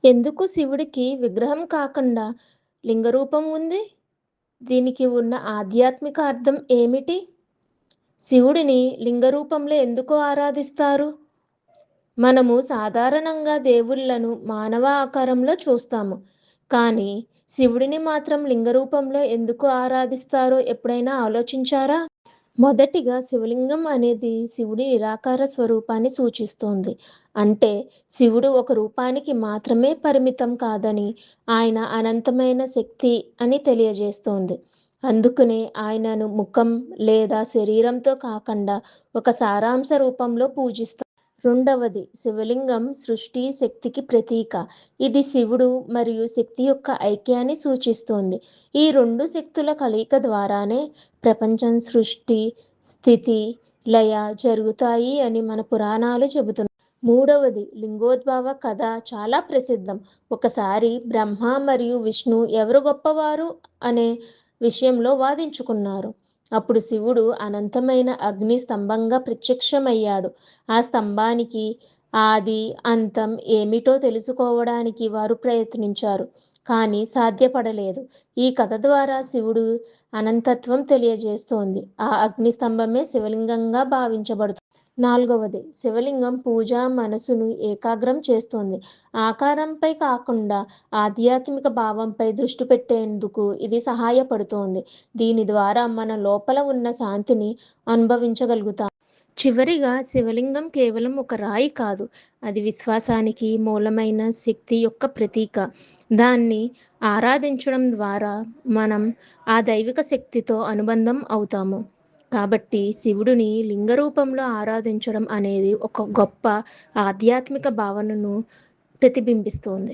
ఎందుకు శివుడికి విగ్రహం కాకుండా లింగరూపం ఉంది? దీనికి ఉన్న ఆధ్యాత్మిక అర్థం ఏమిటి? శివుడిని లింగరూపంలో ఎందుకు ఆరాధిస్తారు? మనము సాధారణంగా దేవుళ్ళను మానవ ఆకారంలో చూస్తాము. కానీ శివుడిని మాత్రం లింగరూపంలో ఎందుకు ఆరాధిస్తారో ఎప్పుడైనా ఆలోచించారా? మొదటిగా శివలింగం అనేది శివుడి నిరాకార స్వరూపాన్ని సూచిస్తోంది. అంటే శివుడు ఒక రూపానికి మాత్రమే పరిమితం కాదని, ఆయన అనంతమైన శక్తి అని తెలియజేస్తోంది. అందుకనే ఆయనను ముఖం లేదా శరీరంతో కాకుండా ఒక సారాంశ రూపంలో పూజిస్తాం. రెండవది, శివలింగం సృష్టి శక్తికి ప్రతీక. ఇది శివుడు మరియు శక్తి యొక్క ఐక్యాన్ని సూచిస్తోంది. ఈ రెండు శక్తుల కలయిక ద్వారానే ప్రపంచం సృష్టి, స్థితి, లయ జరుగుతాయి అని మన పురాణాలు చెబుతున్నాయి. మూడవది, లింగోద్భవ కథ చాలా ప్రసిద్ధం. ఒకసారి బ్రహ్మ మరియు విష్ణు ఎవరు గొప్పవారు అనే విషయంలో వాదించుకున్నారు. అప్పుడు శివుడు అనంతమైన అగ్ని స్తంభంగా ప్రత్యక్షమయ్యాడు. ఆ స్తంభానికి ఆది, అంతం ఏమిటో తెలుసుకోవడానికి వారు ప్రయత్నించారు. కానీ సాధ్యపడలేదు. ఈ కథ ద్వారా శివుడు అనంతత్వం తెలియజేస్తోంది. ఆ అగ్ని స్తంభమే శివలింగంగా భావించబడుతుంది. నాలుగవది, శివలింగం పూజ మనసును ఏకాగ్రం చేస్తుంది. ఆకారంపై కాకుండా ఆధ్యాత్మిక భావంపై దృష్టి పెట్టేందుకు ఇది సహాయపడుతోంది. దీని ద్వారా మన లోపల ఉన్న శాంతిని అనుభవించగలుగుతాం. చివరిగా, శివలింగం కేవలం ఒక రాయి కాదు, అది విశ్వాసానికి మూలమైన శక్తి యొక్క ప్రతీక. దాన్ని ఆరాధించడం ద్వారా మనం ఆ దైవిక శక్తితో అనుబంధం అవుతాము. కాబట్టి శివుడిని లింగ రూపంలో ఆరాధించడం అనేది ఒక గొప్ప ఆధ్యాత్మిక భావనను ప్రతిబింబిస్తోంది.